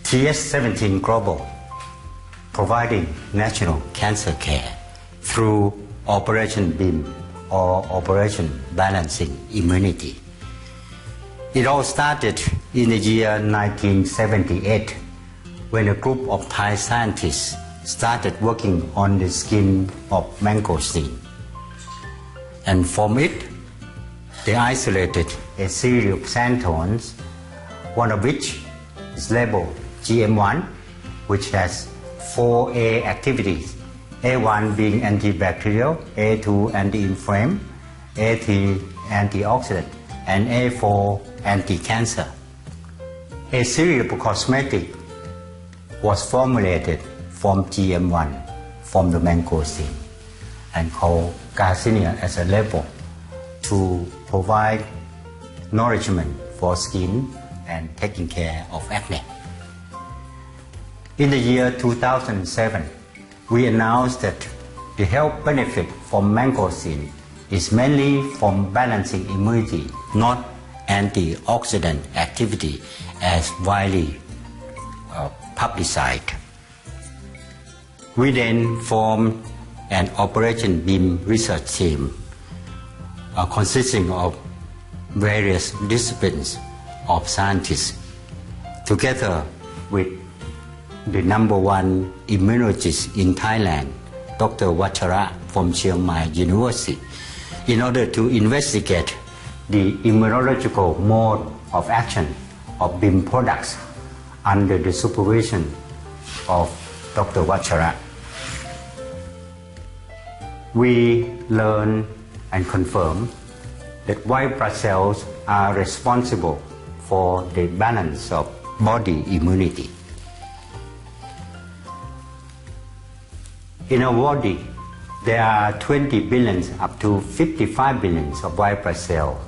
Th17 Global, providing national cancer care through Operation BEAM or Operation Balancing Immunity. It all started in the year 1978 when a group of Thai scientists started working on the skin of mangosteen. And from it, they isolated a series of xanthrones, one of which is labeled GM1, which has 4A activities, A1 being antibacterial, A2 anti-inflammatory, A3 antioxidant, and A4 anti-cancer. A series of cosmetics was formulated from GM1 from the mangosteen and called Garcinia as a label to provide nourishment for skin and taking care of acne. In the year 2007, we announced that the health benefit from mangosteen is mainly from balancing immunity, not antioxidant activity as widely publicized. We then formed an Operation BEAM research team consisting of various disciplines of scientists, together with the #1 immunologist in Thailand, Dr. Vachara from Chiang Mai University, in order to investigate the immunological mode of action of BEAM products under the supervision of Dr. Vachara. We learn and confirm that white blood cells are responsible for the balance of body immunity. In our body, there are 20 billion up to 55 billion of white blood cells,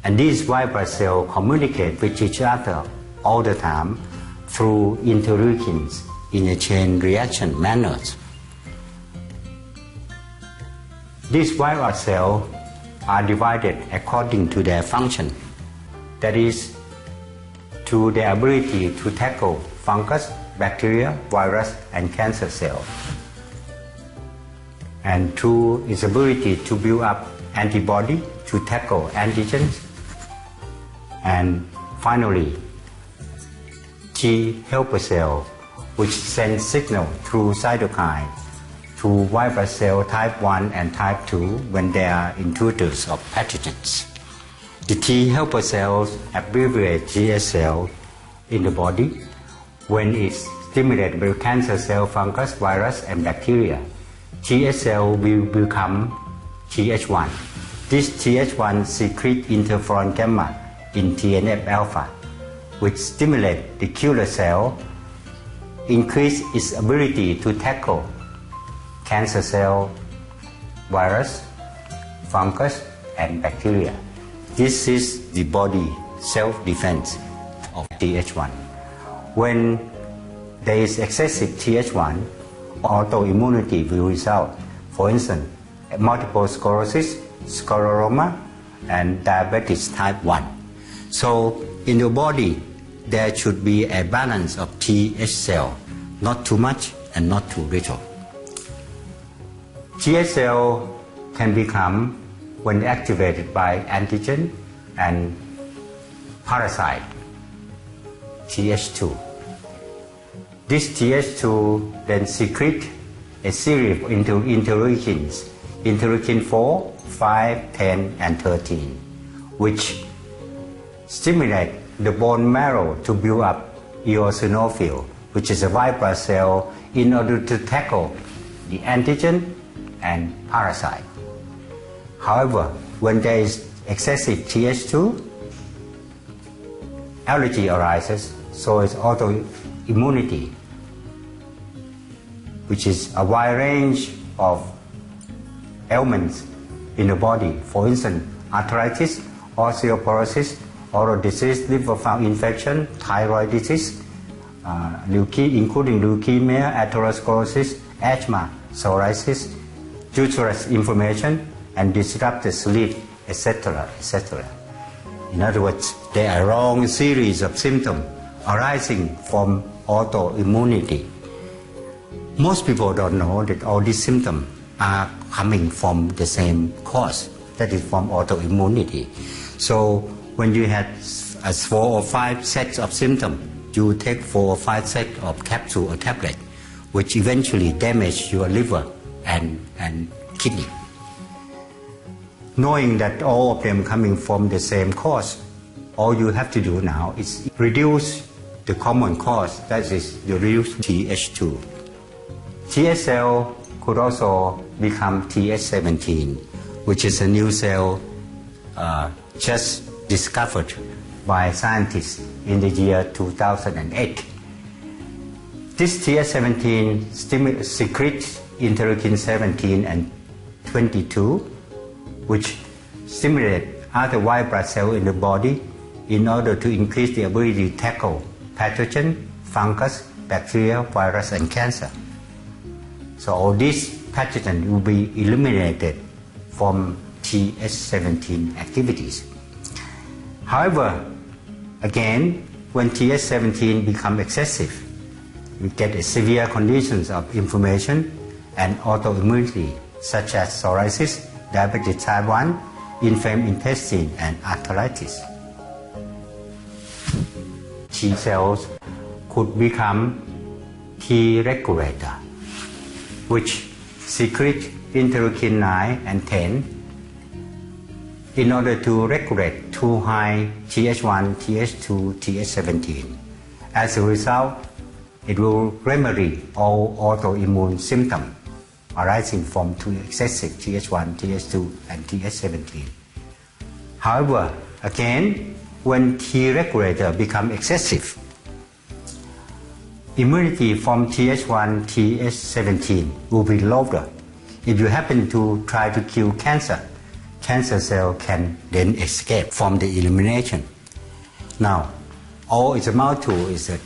and these white blood cells communicate with each other all the time through interleukins in a chain reaction manners. These white blood cells are divided according to their function, that is, to their ability to tackle fungus, bacteria, virus, and cancer cells, and to its ability to build up antibody to tackle antigens, and finally, T helper cell, which sends signal through cytokine to white blood cell type 1 and type 2 when they are intruders of pathogens. The T helper cells abbreviate GS cell in the body when it's stimulated by cancer cell, fungus, virus, and bacteria. GS cell will become TH1. This TH1 secretes interferon gamma in TNF alpha, which stimulates the killer cell, increase its ability to tackle cancer cell, virus, fungus, and bacteria. This is the body self-defense of TH1. When there is excessive TH1, autoimmunity will result. For instance, multiple sclerosis, scleroma, and diabetes type 1. So in your body, there should be a balance of TH cell, not too much and not too little. TH cell can become when activated by antigen and parasite, TH2. This TH2 then secrete a series of interleukins, interleukin 4, 5, 10, and 13, which stimulate the bone marrow to build up eosinophil, which is a white blood cell, in order to tackle the antigen and parasite. However, when there is excessive TH2, allergy arises, so it's autoimmunity, which is a wide range of ailments in the body. For instance, arthritis, osteoporosis, oral disease, liver infection, thyroid disease, including leukemia, atherosclerosis, asthma, psoriasis, uterus inflammation, and disrupted sleep, etc., etc. In other words, there are a long series of symptoms arising from autoimmunity. Most people don't know that all these symptoms are coming from the same cause, that is from autoimmunity. So when you had 4 or 5 sets of symptoms, you take 4 or 5 sets of capsule or tablet, which eventually damage your liver and kidney. Knowing that all of them coming from the same cause, all you have to do now is reduce the common cause, that is reduce Th2. Th cell could also become Th17, which is a new cell just discovered by scientists in the year 2008. This Th17 secretes interleukin 17 and 22, which stimulate other white blood cells in the body in order to increase the ability to tackle pathogen, fungus, bacteria, virus, and cancer. So all these pathogens will be eliminated from Th17 activities. However, again, when Th17 becomes excessive, we get severe conditions of inflammation and autoimmunity, such as psoriasis, diabetes type 1, inflamed intestine, and arthritis. T cells could become T regulator, which secrete interleukin 9 and 10 in order to regulate too high Th1, Th2, Th17. As a result, it will remedy all autoimmune symptoms arising from too excessive Th1, Th2, and Th17. However, again, when T regulator become excessive, immunity from Th1, Th17 will be lower. If you happen to try to kill cancer, cancer cell can then escape from the elimination. Now, all it's amount to is that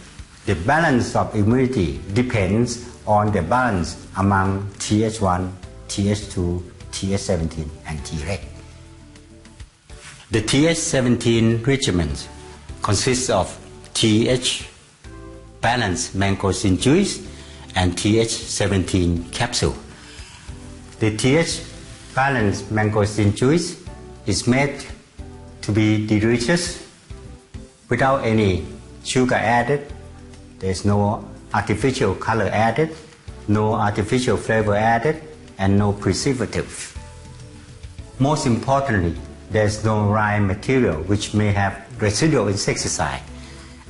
the balance of immunity depends on the balance among Th1, Th2, Th17, and Treg. The Th17 regimen consists of Th balanced mangosteen juice and Th17 capsule. The Th balanced mangosteen juice is made to be delicious without any sugar added. There's no artificial color added, no artificial flavor added, and no preservative. Most importantly, there's no raw material which may have residual insecticide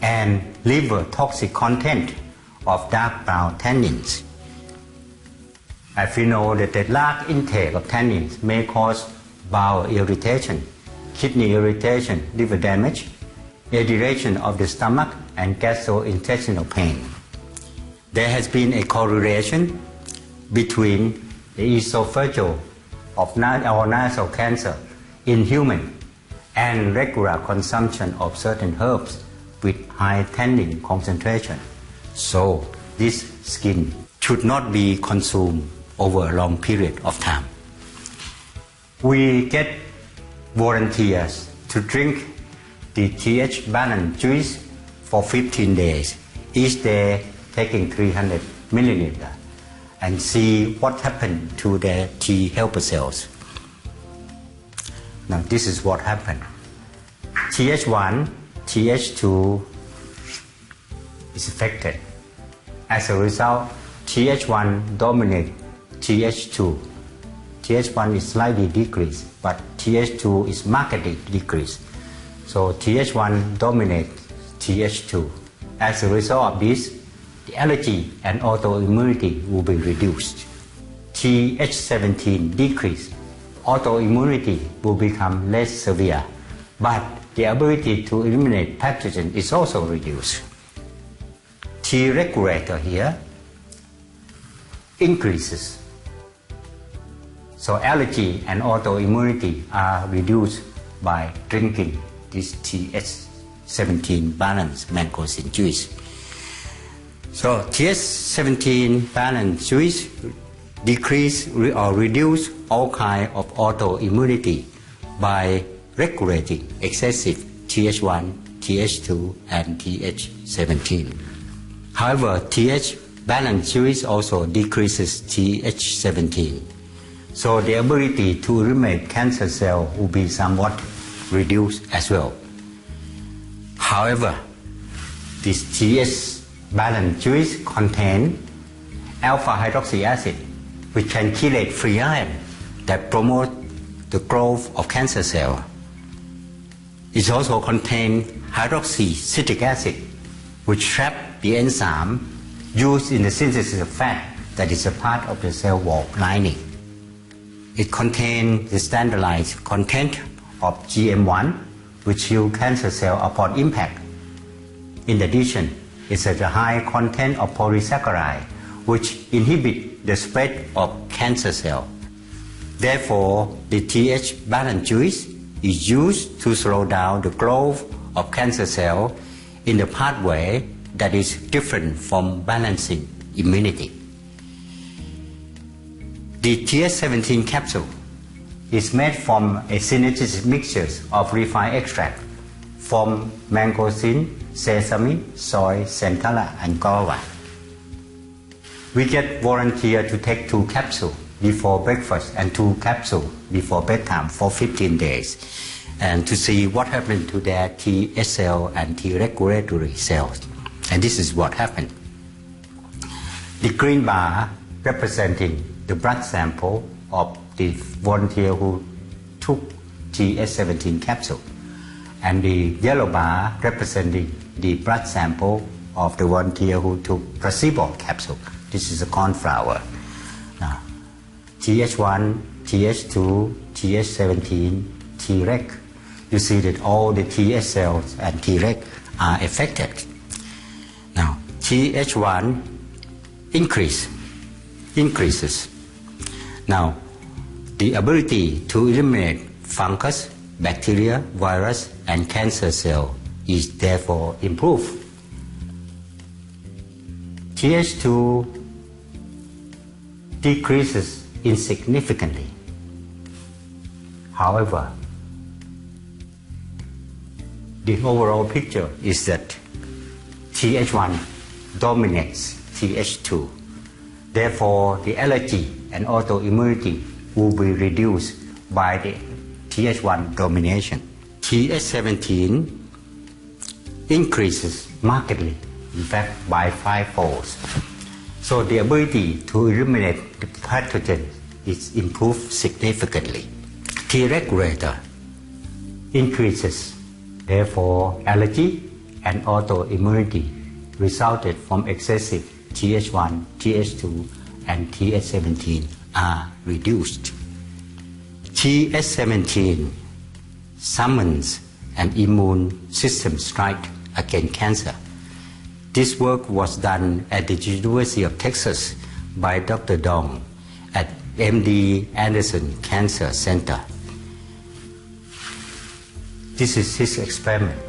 and liver toxic content of dark brown tannins. As we know that the large intake of tannins may cause bowel irritation, kidney irritation, liver damage, irritation of the stomach, and gastrointestinal pain. There has been a correlation between the esophageal or nasal cancer in human and regular consumption of certain herbs with high tannin concentration. So this skin should not be consumed over a long period of time. We get volunteers to drink the Th balanced juice for 15 days, each day taking 300 milliliters, and see what happened to their T helper cells. Now this is what happened. Th1, Th2 is affected. As a result, Th1 dominates Th2. Th1 is slightly decreased, but Th2 is markedly decreased. So Th1 dominates Th2. As a result of this, the allergy and autoimmunity will be reduced. Th17 decreased. Autoimmunity will become less severe, but the ability to eliminate pathogen is also reduced. T regulator here increases. So allergy and autoimmunity are reduced by drinking this Th17 balanced mangosteen juice. So Th17 balanced juice decrease or reduce all kinds of autoimmunity by regulating excessive Th1, Th2 and Th17. However, Th balance Jewish also decreases Th17. So the ability to eliminate cancer cell will be somewhat reduced as well. However, this Th balance Jewish contain alpha hydroxy acid, which can chelate free iron that promote the growth of cancer cell. It also contains hydroxycitric acid, which trap the enzyme used in the synthesis of fat that is a part of the cell wall lining. It contains the standardized content of GM1, which kills cancer cell upon impact. In addition, it has a high content of polysaccharide, which inhibit the spread of cancer cell. Therefore, the Th balance Jewish is used to slow down the growth of cancer cell in the pathway that is different from balancing immunity. The Th17 capsule is made from a synergistic mixture of refined extract from mangosteen, sesame, soy, centella, and guava. We get volunteer to take 2 capsules before breakfast and 2 capsules before bedtime for 15 days, and to see what happened to their T cell and T regulatory cells. And this is what happened. The green bar representing the blood sample of the volunteer who took Th17 capsule, and the yellow bar representing the blood sample of the volunteer who took placebo capsule. This is a cornflower. Now, Th1, Th2, Th17, Treg. You see that all the Th cells and Treg are affected. Now, Th1 increases. Now, the ability to eliminate fungus, bacteria, virus, and cancer cell is therefore improved. Th2 decreases insignificantly. However, the overall picture is that Th1 dominates Th2. Therefore, the allergy and autoimmunity will be reduced by the Th1 domination. Th17 increases markedly, in fact by 5-fold. So the ability to eliminate the pathogen is improved significantly. T regulator increases. Therefore, allergy and autoimmunity resulted from excessive Th1, Th2, and Th17 are reduced. Th17 summons an immune system strike against cancer. This work was done at the University of Texas by Dr. Dong at MD Anderson Cancer Center. This is his experiment.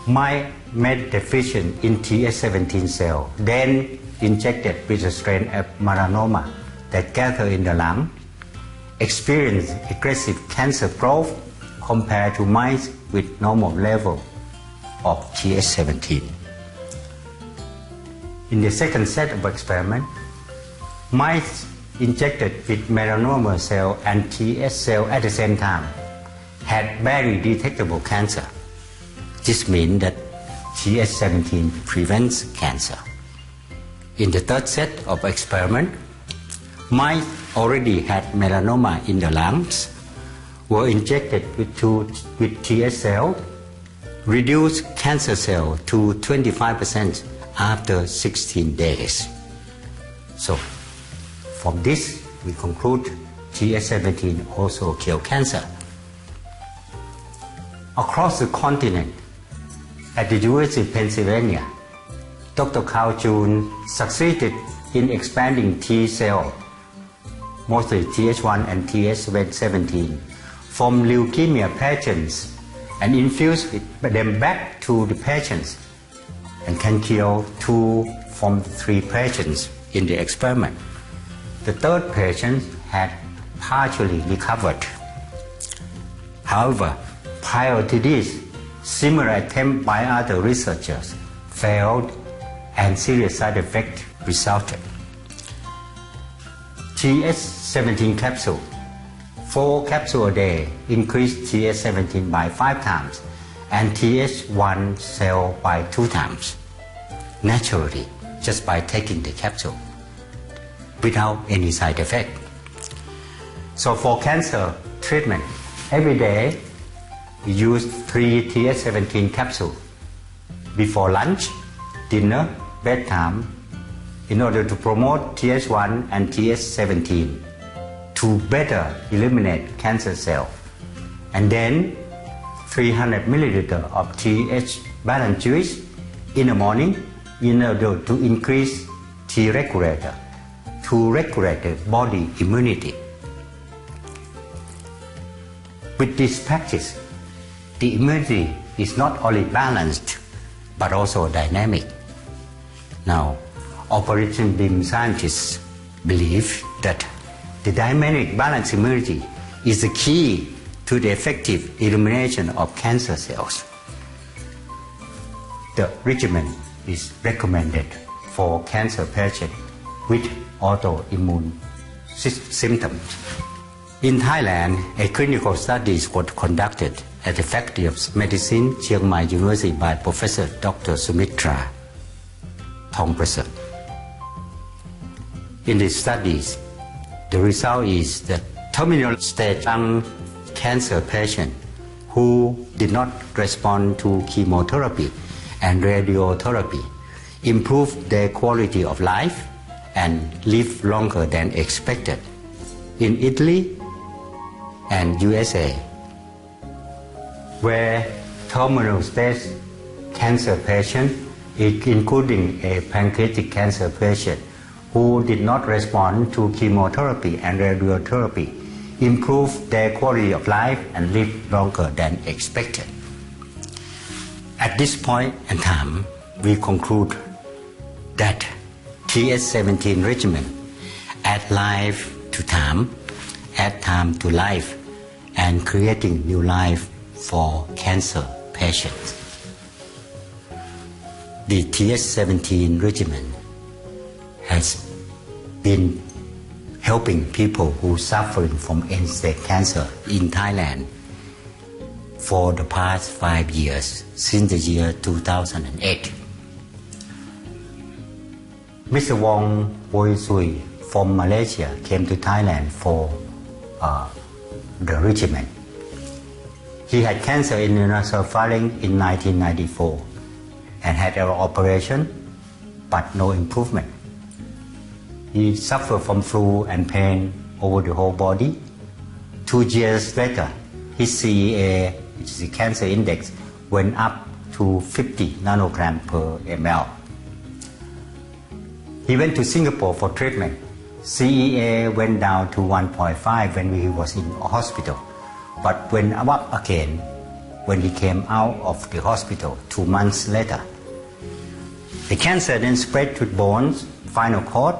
Mice made deficient in Th17 cell, then injected with a strain of melanoma that gather in the lung, experienced aggressive cancer growth compared to mice with normal level of Th17. In the second set of experiment, mice injected with melanoma cell and Th cell at the same time had barely detectable cancer. This means that Th17 prevents cancer. In the third set of experiment, mice already had melanoma in the lungs, were injected with Th cell, reduced cancer cell to 25% after 16 days. So, from this, we conclude Th17 also kills cancer. Across the continent, at the University of Pennsylvania, Dr. Carl June succeeded in expanding T cell, mostly Th1 and Th17, from leukemia patients and infused them back to the patients and can kill 2 from 3 patients in the experiment. The third patient had partially recovered. However, prior to this, Similar attempt by other researchers failed and serious side effects resulted. Th17 capsule. 4 capsules a day increased Th17 by 5 times and Th1 cell by 2 times. Naturally, just by taking the capsule, without any side effect. So for cancer treatment, every day we use 3 Th17 capsules before lunch, dinner, bedtime, in order to promote Th1 and Th17 to better eliminate cancer cells. And then 300 milliliters of Th balance juice in the morning in order to increase T regulator, to regulate the body immunity. With this practice, the immunity is not only balanced but also dynamic. Now, Operation BIM scientists believe that the dynamic balanced immunity is the key to the effective elimination of cancer cells. The regimen is recommended for cancer patients with autoimmune symptoms. In Thailand, a clinical study was conducted at the Faculty of Medicine, Chiang Mai University by Professor Dr. Sumitra Thongprasad. In these studies, the result is that terminal stage lung cancer patients who did not respond to chemotherapy and radiotherapy improved their quality of life and lived longer than expected. In Italy and USA, where terminal stage cancer patients, including a pancreatic cancer patient who did not respond to chemotherapy and radiotherapy, improved their quality of life and lived longer than expected. At this point in time, we conclude that Th17 regimen add life to time, add time to life, and creating new life for cancer patients. The Th17 regimen has been helping people who are suffering from end-stage cancer in Thailand for the past 5 years, since the year 2008. Mr. Wong Woi Sui from Malaysia came to Thailand for the regimen. He had cancer in the nasopharynx in 1994 and had an operation, but no improvement. He suffered from flu and pain over the whole body. 2 years later, his CEA, which is the cancer index, went up to 50 nanograms per ml. He went to Singapore for treatment. CEA went down to 1.5 when he was in hospital, but went up again when he came out of the hospital 2 months later. The cancer then spread to bones, spinal cord,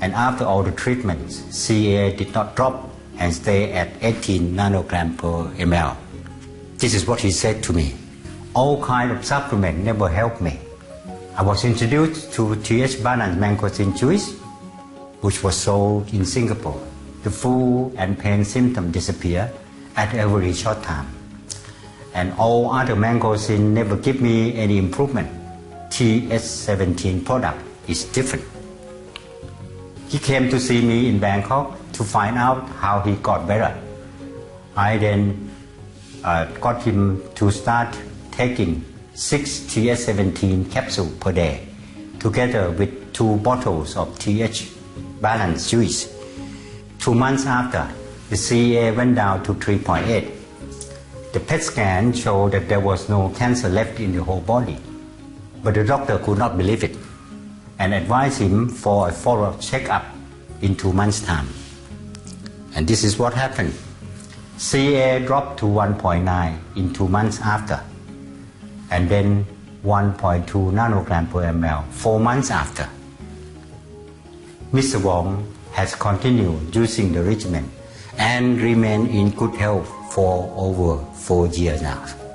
and after all the treatments, CEA did not drop and stay at 18 nanograms per ml. This is what he said to me. All kinds of supplements never helped me. I was introduced to Th balanced mangosteen juice, which was sold in Singapore. The flu and pain symptoms disappear at a very short time. And all other mangosteen never give me any improvement. Th17 product is different. He came to see me in Bangkok to find out how he got better. I then got him to start taking 6 Th17 capsules per day, together with 2 bottles of Th balanced juice. 2 months after, the CEA went down to 3.8. The PET scan showed that there was no cancer left in the whole body, but the doctor could not believe it and advised him for a follow-up checkup in 2 months' time. And this is what happened. CEA dropped to 1.9 in 2 months after, and then 1.2 nanogram per ml 4 months after. Mr. Wong has continued using the regimen and remained in good health for over 4 years now.